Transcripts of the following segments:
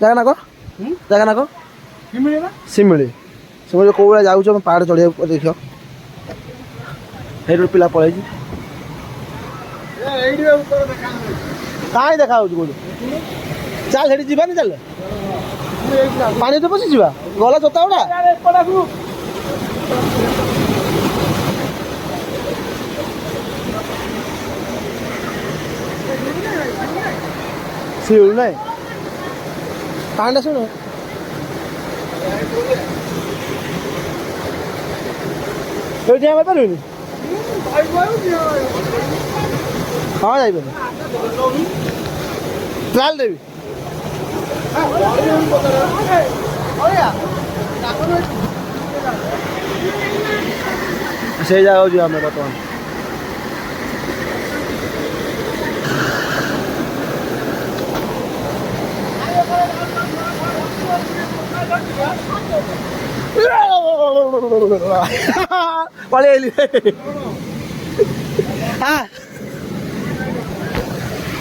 ଜାଗା ନା କହ ଜାଗା ନା କହ ଶିମିଳି ଶିମିଳି କେଉଁ ଭଳିଆ ଯାଉଛୁ ଆମେ ପାହାଡ଼ ଚଢ଼ିବାକୁ ଦେଖିବ ସେଇଠୁ ପିଲା ପଳେଇଛି କାହିଁ ଦେଖା ହେଉଛି କୋଉଠି ଚାଲ ସେଠି ଯିବାନି ଚାଲ ପାଣି ତ ପଶି ଯିବା ଗଲା ଜୋତା ଗୁଡ଼ା ଶିଉଳି ନାଇଁ ପାଣିଟା ଶୁଣ ଏଇଠି ଆମେ ପାରିବିନି ହଁ ଯାଇପାରିବି ଟ୍ରାଏଲ୍ ଦେବି ସେଇ ଜାଗାକୁ ଯିବା ଆମେ ବର୍ତ୍ତମାନ पड़े हाँ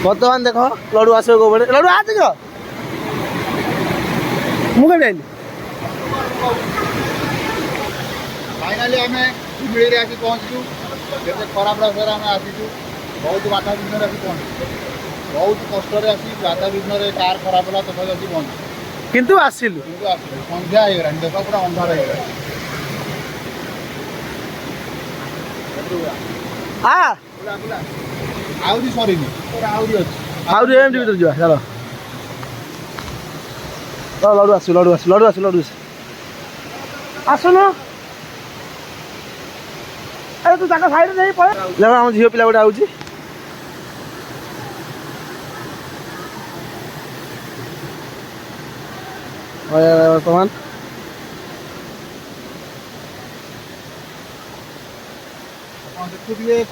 बर्तमान देख लडू आस लडू आ देख मुझे जाइली फाइनाली आम शिमिली आसी पहुँचु खराब रास्तार आम आसीचु बहुत बाधा विघ्न आसी पहुँचु बहुत कष्ट आसी बाधा विघ्न कार खराब है तथा आसी पहुँचु किंतु आसिलु संध्या हो गला देख पूरा अंधार हो गला हाँ आउरी सरीनी आउरी अच्छी आउरी एमटी भीतर जा चलो लडू आस लडू आस लडू आस लडू आसन अरे तू ताका साइड नहीं पड़े जब आम झील पिला गोटे आउची बर्तमान देखुए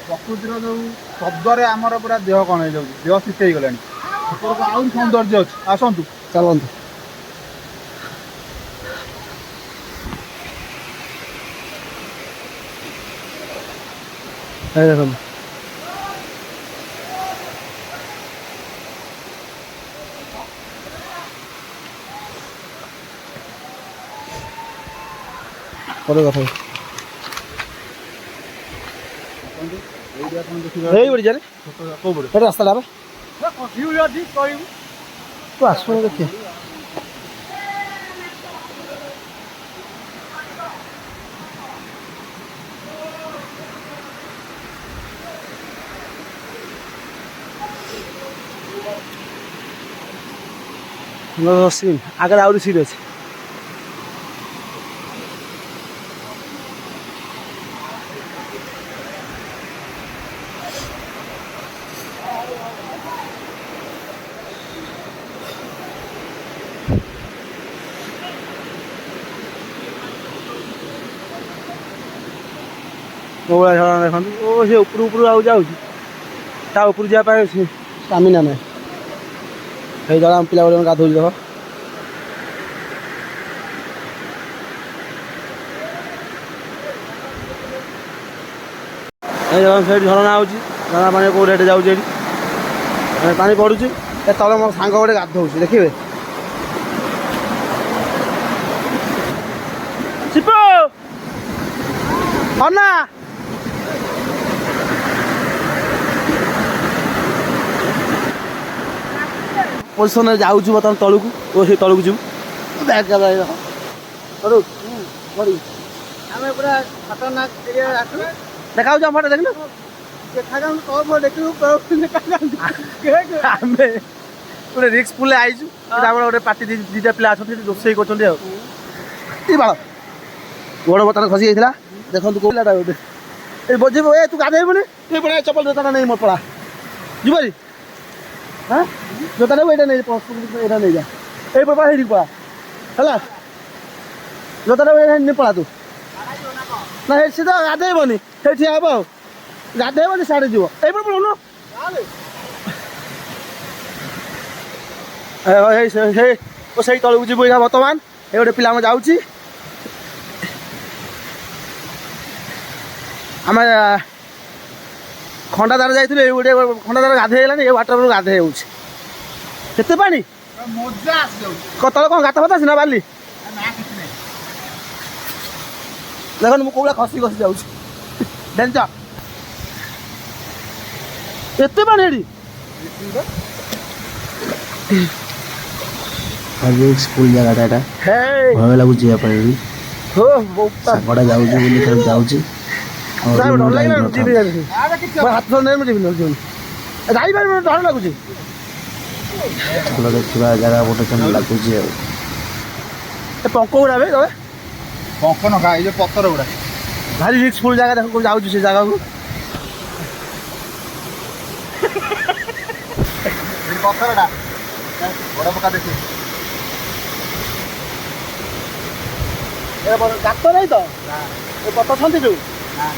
प्रकृतिर जो शब्दरे आमर पूरा देह कण हो देह शीत हो गला आउरी सौंदर्य अच्छे आसतु चलतु देखो कथा बड़ी जाने रास्ता तू आस देखिए सीन आगे आउरी सीन अच्छे झरना देखो ओ से ऊपर ऊपर आउ जाऊँ ता ऊपर जावाई स्टामिना ना ये जगह हम पिला गाधो देख से झरना हो झरना पानी कौ रेट जाऊँगी पानी पड़ुची तले मो सांग गोटे गाधो देखिए शिपू अन्ना पोजिशन जाऊँ बर्तमान तलू ओ से तलू जीव पूरा खतरनाक देखा फटे देख गोटे रिक्स पुले आईचु गोटे पार्टी दीटा पिला अच्छा रोसे कर बाड़ गोड़ बर्तमान खसी जाता देखो कौलाटा गोटे बजेब ए तू गाधेबुनि पड़ा चपल जोता नहीं मोर पड़ा जीवरी हाँ जोता नहीं यहाँ नहीं यहाँ नहीं जा ये पड़ा पड़ा है जोता नहीं पड़ा तू ना सी तो गाधेबनी से ठिया हे गाधेबनी साढ़े जीव ये पड़ौन से तलू जीव यहाँ बर्तमान ये गोटे पिला जाऊँगी आम खंडादार जाइए गोटे खंडादार गाधे ये वाटर गाधे होते पानी ମଜା ଆସିଯାଉଛି। ତଳେ କ'ଣ ଗାତ ଫାତ ଅଛି ନା ବାଲି? ନା କିଛି ନାହିଁ। ଦେଖନ୍ତୁ ମୁଁ କୋଉଟା ଖସି ଖସି ଯାଉଛି ଜାଣିଛ ଏତେ ପାଣି ଏଠି ସ୍କୁଲ ଜାଗାଟା ଏଟା ହେ ଭୟ ଲାଗୁଛି ଯିବା ପାଇଁ ବି ହୋ ବୋପା ସାଙ୍ଗଟା ଯାଉଛି ବୋଲି ଖାଲି ଯାଉଛି ଆଉ ଡର ମୁଁ ଲାଗିଲା ଯାଇନଥାନ୍ତି। ଯିବି ଜାଣିଛି ଆରେ କିଛି ମୋ ହାତ ଧରି ମୁଁ ଯିବି ନହେଲେ ଯାଇପାରିବି ଡର ଲାଗୁଛି ଭଲ ଦେଖିବା ଜାଗା ଗୋଟେ କେମିତି ଲାଗୁଛି ଆଉ ଏ ପଙ୍କ ଗୁଡ଼ା ବେ ତଳେ ପଙ୍କ ନଖା ଏଇ ଯୋଉ ପଥର ଗୁଡା ଭାରି ରିକ୍ସଫୁଲ ଜାଗା ଦେଖ ଯାଉଛି ସେ ଜାଗାକୁ ଏଇ ପଥରଟା ବଡ ପକା ଦେଖି ଗାତ ନାହିଁ ତ ଏ ପଥ ଛନ୍ତି ଯୋଉ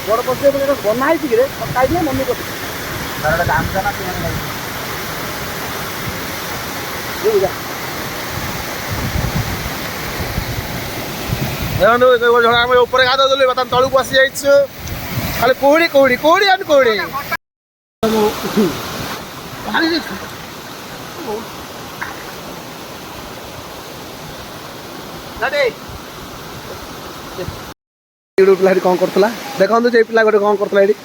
ବଡ଼ ପଥର ବନା ହେଇଛି କି ରେ ଖାଇଥିଲେ ମନେ କରୁଛି ତାର ଗୋଟେ ଗାମୁଛା ନା ସେମାନେ ଲାଗିଛି। ଦେଖନ୍ତୁ ଜଣେ ଆମେ ଉପରେ ଗାଧ ଦେଲୁ ବର୍ତ୍ତମାନ ତଳକୁ ଆସି ଯାଇଛୁ ଖାଲି କୁହୁଡ଼ି କୁହୁଡ଼ି କୁହୁଡ଼ି ଆମେ କୁହୁଡ଼ି ଉଠିଲା ଏଠି କ'ଣ କରୁଥିଲା ଦେଖନ୍ତୁ ଯେ ପିଲା ଗୋଟେ କ'ଣ କରୁଥିଲା ଏଠି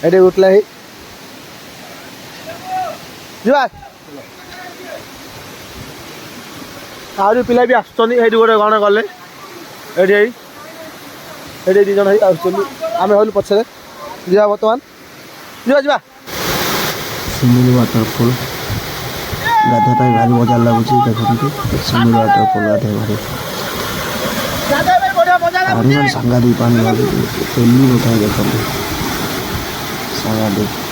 ଏଠି ଉଠିଲା ହେଇ ଯିବା ଆହୁରି ପିଲା ବି ଆସୁଛନ୍ତି ସେଇଠି ଗୋଟେ କ'ଣ ଗଲେ ଏଠି ଏଠି ଦୁଇ ଜଣ ହେଇ ଆସୁଛନ୍ତି ଆମେ ହଇଲୁ ପଛରେ ଯିବା ବର୍ତ୍ତମାନ ଯିବା ଯିବା ଶିମିଳି ୱାଟରଫଲ୍ ଗାଧୋଇବା ପାଇଁ ଭାରି ମଜା ଲାଗୁଛି ଦେଖନ୍ତୁ ଶିମିଳି ୱାଟରଫଲ୍ ଗାଧୋଇବା ଭାରି ଭାରି ସାଂଘାତିକ ପାଣି ତେଲି ନଥାଏ ଦେଖନ୍ତୁ ସାଂଘାତିକ